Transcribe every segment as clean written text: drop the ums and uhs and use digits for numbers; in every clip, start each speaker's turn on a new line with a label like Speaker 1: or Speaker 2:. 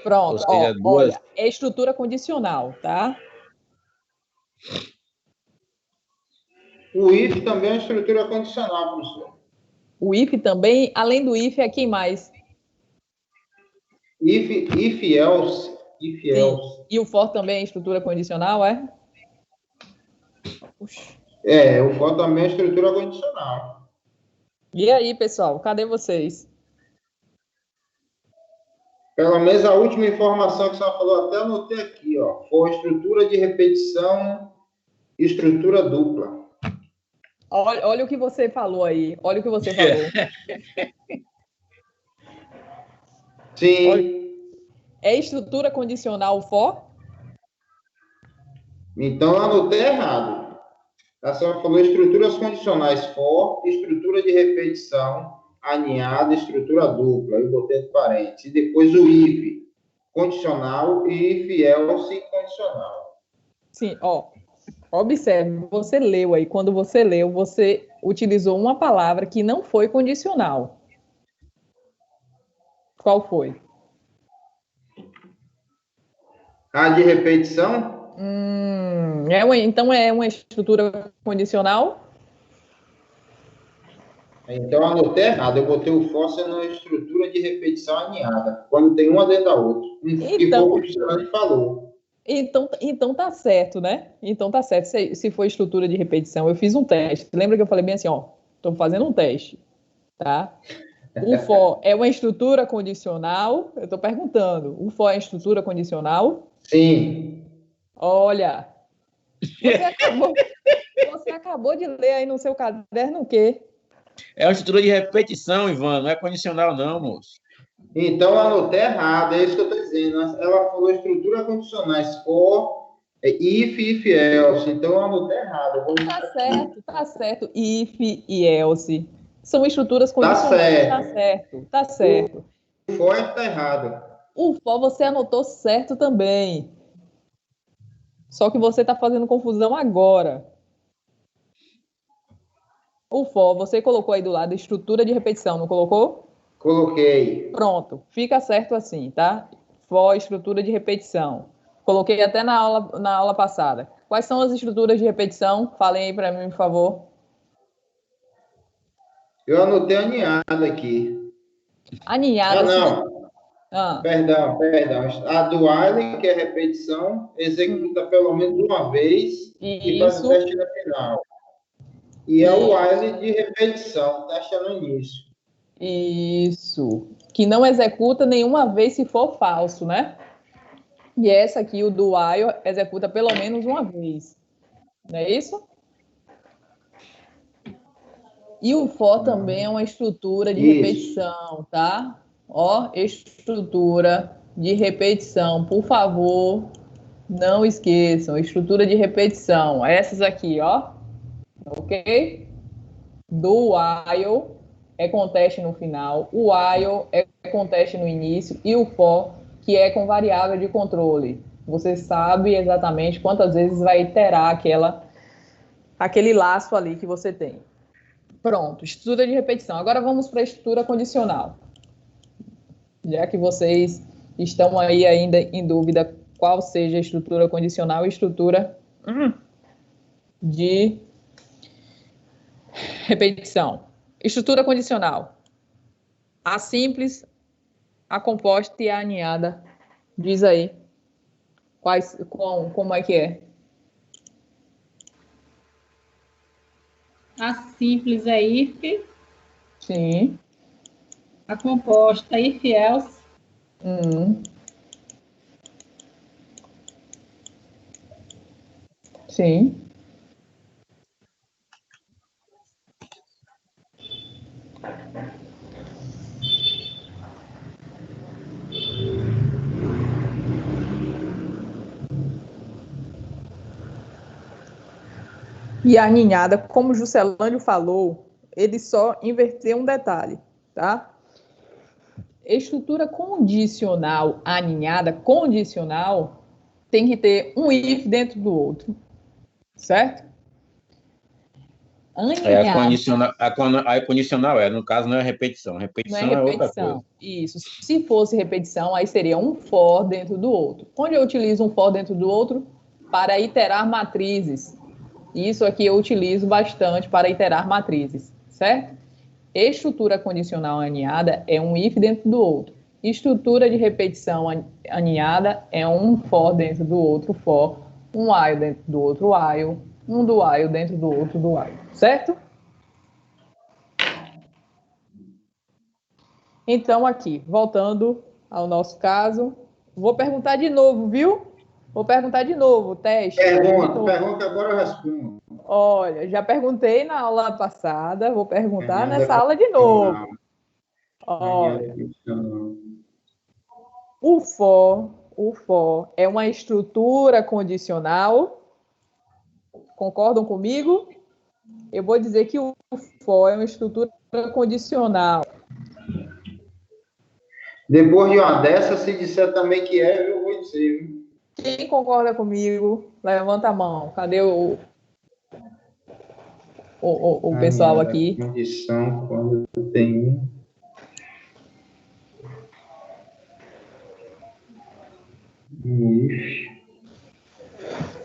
Speaker 1: Pronto,
Speaker 2: Ou seja, duas...
Speaker 1: olha, é estrutura condicional, tá?
Speaker 3: O if também é uma estrutura condicional, professor.
Speaker 1: O if também, além do if, é quem mais?
Speaker 3: If else.
Speaker 1: Sim. E o for também é estrutura condicional, é? Puxa.
Speaker 3: O for também é estrutura condicional.
Speaker 1: E aí, pessoal, cadê vocês?
Speaker 3: Pelo menos a última informação que a senhora falou, até anotei aqui, ó. For estrutura de repetição, estrutura dupla.
Speaker 1: Olha o que você falou aí. Olha o que você falou.
Speaker 3: Sim.
Speaker 1: Olha, é estrutura condicional for?
Speaker 3: Então, eu anotei errado. A senhora falou estruturas condicionais for, estrutura de repetição, aninhada, estrutura dupla. Eu botei entre parênteses. E depois o if, condicional, e if else, condicional.
Speaker 1: Sim, ó. Observe, você leu aí. Quando você leu, você utilizou uma palavra que não foi condicional. Qual foi?
Speaker 3: A de repetição?
Speaker 1: Então é uma estrutura condicional?
Speaker 3: Então, eu anotei errado. Eu botei o for sendo uma estrutura de repetição aninhada, quando tem uma dentro da outra. Que foi o que o Cristiano falou.
Speaker 1: Então tá certo, né? Então tá certo. Se for estrutura de repetição, eu fiz um teste. Lembra que eu falei bem assim, ó, estou fazendo um teste, tá? O for é uma estrutura condicional? Eu estou perguntando. O for é estrutura condicional?
Speaker 3: Sim.
Speaker 1: Olha, você acabou de ler aí no seu caderno o quê?
Speaker 2: É uma estrutura de repetição, Ivan, não é condicional não, moço.
Speaker 3: Então, eu anotei errado, é isso que eu estou dizendo. Ela falou estrutura condicionais for, if else. Então, eu anotei errado.
Speaker 1: Tá certo. If e else. São estruturas condicionais. Tá certo.
Speaker 3: O for está errado.
Speaker 1: O for você anotou certo também. Só que você está fazendo confusão agora. O for, você colocou aí do lado estrutura de repetição, não colocou?
Speaker 3: Coloquei.
Speaker 1: Pronto, fica certo assim, tá? For, estrutura de repetição. Coloquei até na aula passada. Quais são as estruturas de repetição? Falem aí para mim, por favor.
Speaker 3: Eu anotei aninhada aqui.
Speaker 1: Aninhada.
Speaker 3: Não. Perdão. A do while, que é repetição, executa pelo menos uma vez e faz o teste no final. E é o while de repetição, teste no início.
Speaker 1: Isso. Que não executa nenhuma vez se for falso, né? E essa aqui, o do while, executa pelo menos uma vez. Não é isso? E o for também é uma estrutura de repetição, tá? Ó, estrutura de repetição. Por favor, não esqueçam. Estrutura de repetição. Essas aqui, ó. Ok? Do while é com teste no final. O while é com teste no início. E o for, que é com variável de controle. Você sabe exatamente quantas vezes vai iterar aquele laço ali que você tem. Pronto, estrutura de repetição. Agora vamos para a estrutura condicional. Já que vocês estão aí ainda em dúvida qual seja a estrutura condicional e estrutura de repetição. Estrutura condicional. A simples, a composta e a aninhada. Diz aí. Como é que é?
Speaker 4: A simples é if.
Speaker 1: Sim.
Speaker 4: A composta if else.
Speaker 1: Sim. E a aninhada, como o Juscelândio falou, ele só inverteu um detalhe, tá? Estrutura condicional, aninhada, condicional, tem que ter um if dentro do outro, certo? Aninhada.
Speaker 2: A condicional no caso, não é repetição.
Speaker 1: Não
Speaker 2: Repetição
Speaker 1: é
Speaker 2: é outra
Speaker 1: repetição.
Speaker 2: coisa.
Speaker 1: Isso. Se fosse repetição, aí seria um for dentro do outro. Onde eu utilizo um for dentro do outro? Para iterar matrizes. Isso aqui eu utilizo bastante para iterar matrizes, certo? Estrutura condicional aninhada é um if dentro do outro. Estrutura de repetição aninhada é um for dentro do outro for, um while dentro do outro while, um do while dentro do outro do while, certo? Então, aqui, voltando ao nosso caso, vou perguntar de novo, viu? Vou perguntar de novo, teste.
Speaker 3: Pergunta, agora eu respondo.
Speaker 1: Olha, já perguntei na aula passada, vou perguntar nessa aula de novo. Olha, o for é uma estrutura condicional. Concordam comigo? Eu vou dizer que o for é uma estrutura condicional.
Speaker 3: Depois de uma dessa, se disser também que é, eu vou dizer, viu?
Speaker 1: Quem concorda comigo, levanta a mão. Cadê o pessoal aqui?
Speaker 3: Condição quando tem um if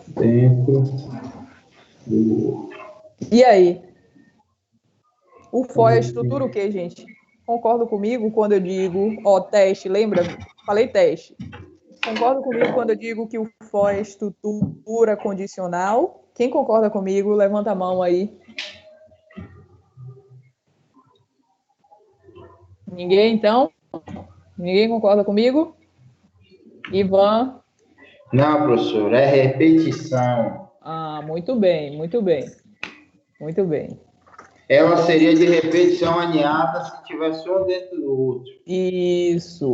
Speaker 3: dentro do outro.
Speaker 1: E aí? O for é a estrutura o quê, gente? Concorda comigo quando eu digo, teste, lembra? Falei teste. Concorda comigo quando eu digo que o for é estrutura condicional? Quem concorda comigo, levanta a mão aí. Ninguém, então? Ninguém concorda comigo? Ivan?
Speaker 3: Não, professor, é repetição.
Speaker 1: Ah, muito bem, muito bem. Muito bem.
Speaker 3: Ela seria de repetição aninhada se tivesse um dentro do outro.
Speaker 1: Isso.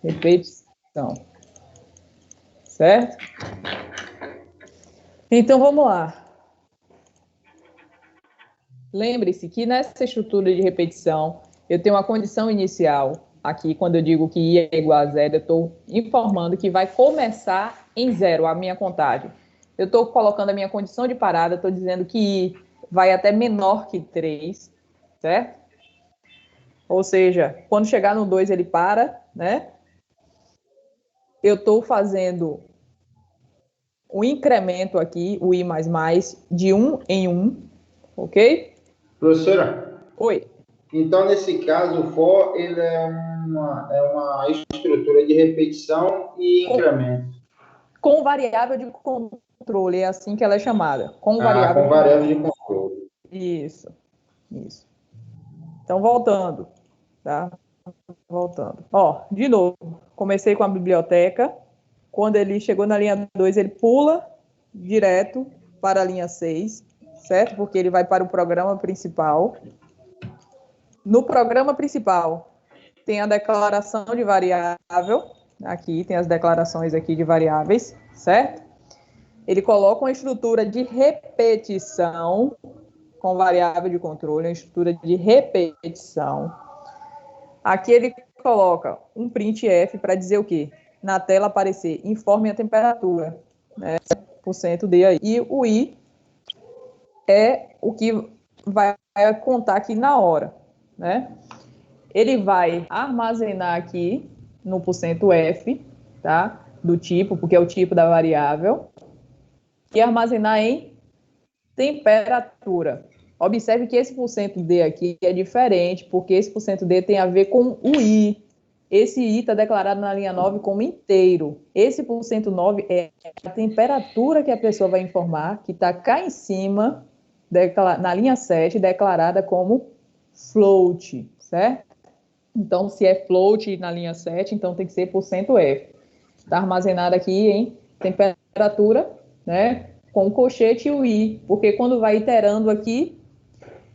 Speaker 1: Repetição. Certo? Então, vamos lá. Lembre-se que nessa estrutura de repetição, eu tenho uma condição inicial. Aqui, quando eu digo que I é igual a zero, eu estou informando que vai começar em zero a minha contagem. Eu estou colocando a minha condição de parada, estou dizendo que I vai até menor que 3, certo? Ou seja, quando chegar no 2 ele para, né? Eu estou fazendo o incremento aqui, o I++, de 1 em 1, ok?
Speaker 3: Professora?
Speaker 1: Oi.
Speaker 3: Então, nesse caso, o for ele é uma estrutura de repetição e incremento.
Speaker 1: Com variável de controle, é assim que ela é chamada. Com variável
Speaker 3: de controle.
Speaker 1: Isso. Então, voltando, tá? Voltando. De novo, comecei com a biblioteca. Quando ele chegou na linha 2, ele pula direto para a linha 6, certo? Porque ele vai para o programa principal. No programa principal, tem a declaração de variável. Aqui, tem as declarações aqui de variáveis, certo? Ele coloca uma estrutura de repetição com variável de controle, uma estrutura de repetição. Aqui ele coloca um printf para dizer o quê? Na tela aparecer, informe a temperatura, né? % de aí. E o i é o que vai contar aqui na hora, né? Ele vai armazenar aqui no %f, tá? Do tipo, porque é o tipo da variável, e armazenar em temperatura. Observe que esse %d aqui é diferente, porque esse %d tem a ver com o i. Esse i está declarado na linha 9 como inteiro. Esse %9 é a temperatura que a pessoa vai informar, que está cá em cima, na linha 7, declarada como float, certo? Então, se é float na linha 7, então tem que ser %f. Está armazenado aqui em temperatura, né? Com o colchete e o i, porque quando vai iterando aqui,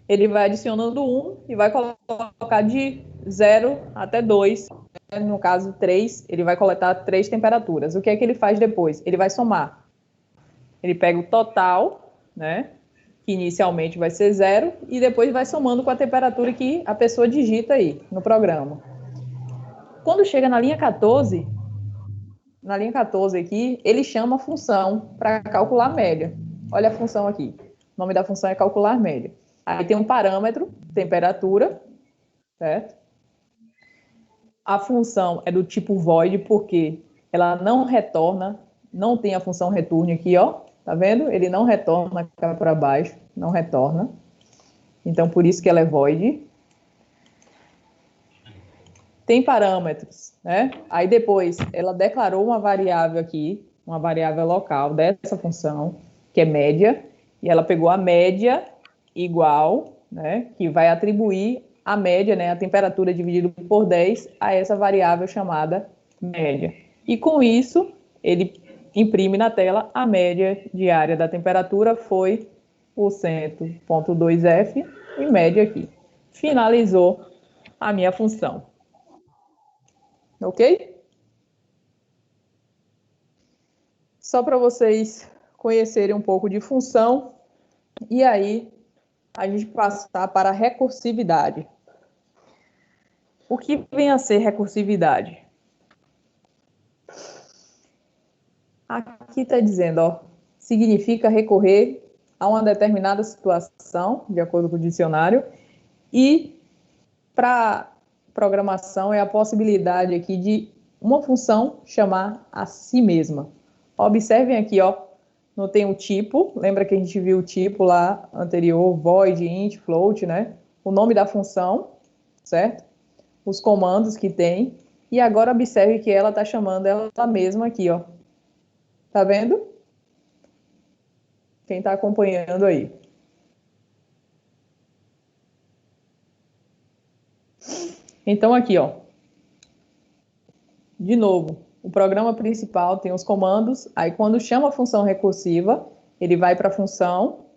Speaker 1: ele vai adicionando 1 e vai colocar de 0 até 2. No caso, 3, ele vai coletar 3 temperaturas. O que é que ele faz depois? Ele vai somar. Ele pega o total, né? Que inicialmente vai ser 0, e depois vai somando com a temperatura que a pessoa digita aí no programa. Quando chega na linha 14 aqui, ele chama a função para calcular a média. Olha a função aqui. O nome da função é calcular média. Aí tem um parâmetro, temperatura, certo? A função é do tipo void, porque ela não retorna, não tem a função return aqui, ó. Tá vendo? Ele não retorna cá para baixo, não retorna. Então, por isso que ela é void. Tem parâmetros, né? Aí depois ela declarou uma variável aqui, uma variável local dessa função, que é média, e ela pegou a média igual, né? Que vai atribuir a média, né? A temperatura dividido por 10 a essa variável chamada média. E com isso, ele imprime na tela a média diária da temperatura foi o 100.2F e média aqui. Finalizou a minha função. Ok? Só para vocês conhecerem um pouco de função, e aí a gente passar para a recursividade. O que vem a ser recursividade? Aqui está dizendo, ó, significa recorrer a uma determinada situação, de acordo com o dicionário, e para programação é a possibilidade aqui de uma função chamar a si mesma. Observem aqui, ó, não tem o tipo, lembra que a gente viu o tipo lá anterior, void, int, float, né? O nome da função, certo? Os comandos que tem, e agora observe que ela está chamando ela mesma aqui, ó. Tá vendo? Quem está acompanhando aí. Então aqui, ó. De novo, o programa principal tem os comandos, aí quando chama a função recursiva, ele vai para a função,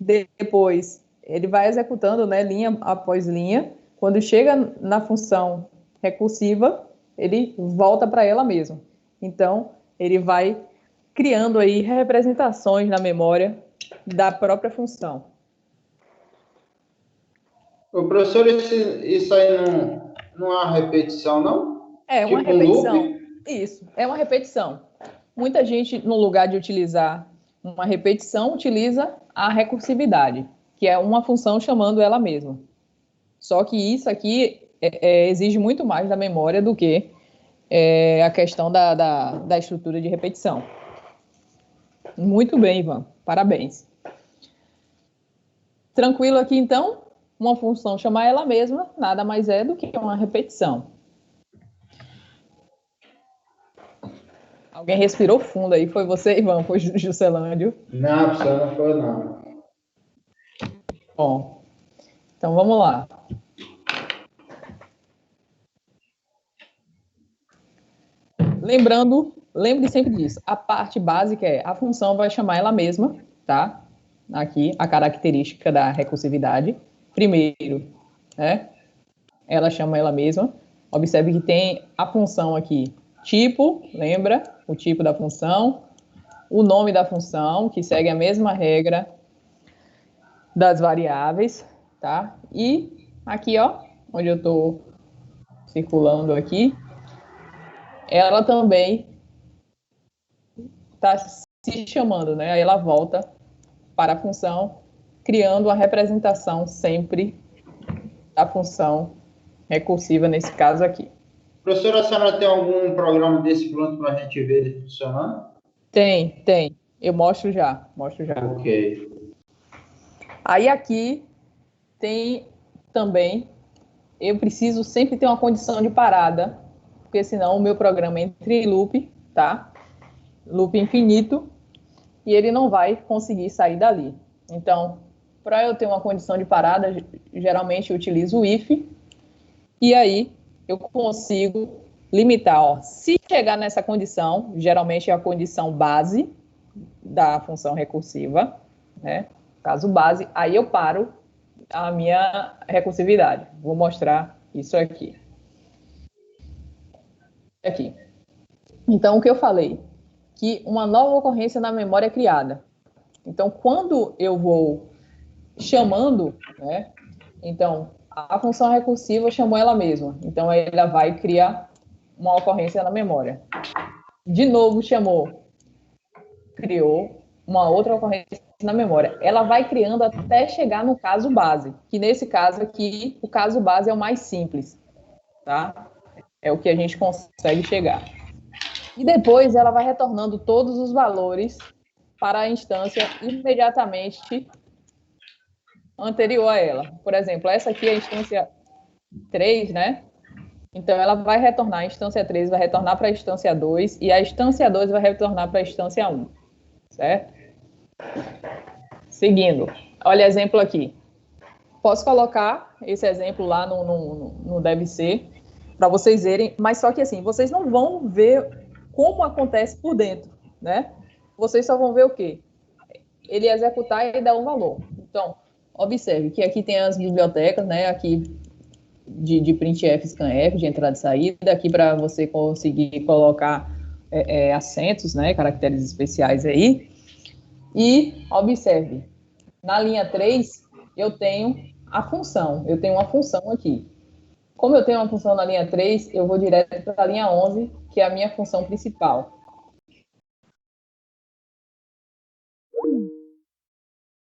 Speaker 1: depois ele vai executando, né, linha após linha. Quando chega na função recursiva, ele volta para ela mesma. Então, ele vai criando aí representações na memória da própria função.
Speaker 3: O professor, isso aí não há repetição, não?
Speaker 1: É uma
Speaker 3: Tipo um
Speaker 1: repetição.
Speaker 3: loop?
Speaker 1: Isso, é uma repetição. Muita gente, no lugar de utilizar uma repetição, utiliza a recursividade, que é uma função chamando ela mesma. Só que isso aqui exige muito mais da memória do que a questão da estrutura de repetição. Muito bem, Ivan. Parabéns. Tranquilo aqui, então? Uma função chamar ela mesma nada mais é do que uma repetição. Alguém respirou fundo aí? Foi você, Ivan? Foi Juscelândio?
Speaker 3: Não, professor, não foi, não.
Speaker 1: Bom, então vamos lá. Lembre sempre disso. A parte básica é a função vai chamar ela mesma, tá? Aqui, a característica da recursividade. Primeiro, né? Ela chama ela mesma. Observe que tem a função aqui, tipo, lembra? O tipo da função. O nome da função, que segue a mesma regra das variáveis, tá? E aqui, ó, onde eu estou circulando aqui, ela também está se chamando, né? Aí ela volta para a função, criando a representação sempre da função recursiva, nesse caso aqui.
Speaker 3: Professora, a senhora tem algum programa desse pronto para a gente ver ele funcionando?
Speaker 1: Tem. Eu mostro já.
Speaker 3: Ok.
Speaker 1: Aí aqui tem também, eu preciso sempre ter uma condição de parada, porque senão o meu programa entra em loop, tá? Loop infinito, e ele não vai conseguir sair dali. Então, para eu ter uma condição de parada, geralmente eu utilizo o if, e aí eu consigo limitar, ó, se chegar nessa condição, geralmente é a condição base da função recursiva, né? Caso base, aí eu paro a minha recursividade. Vou mostrar isso aqui. Aqui. Então, o que eu falei? Que uma nova ocorrência na memória é criada. Então, quando eu vou chamando, né? Então, a função recursiva chamou ela mesma. Então, ela vai criar uma ocorrência na memória. De novo, chamou. Criou uma outra ocorrência na memória. Ela vai criando até chegar no caso base, que nesse caso aqui, o caso base é o mais simples, tá? É o que a gente consegue chegar. E depois ela vai retornando todos os valores para a instância imediatamente anterior a ela. Por exemplo, essa aqui é a instância 3, né? Então, ela vai retornar, a instância 3 vai retornar para a instância 2 e a instância 2 vai retornar para a instância 1, certo? Seguindo, olha o exemplo aqui. Posso colocar esse exemplo lá no deve ser, para vocês verem, mas só que assim, vocês não vão ver como acontece por dentro, né? Vocês só vão ver o quê? Ele executar e dar um valor. Então, observe que aqui tem as bibliotecas, né? Aqui de printf, scanf, de entrada e saída, aqui para você conseguir colocar acentos, né? Caracteres especiais aí. E observe, na linha 3, eu tenho a função. Eu tenho uma função aqui. Como eu tenho uma função na linha 3, eu vou direto para a linha 11, que é a minha função principal.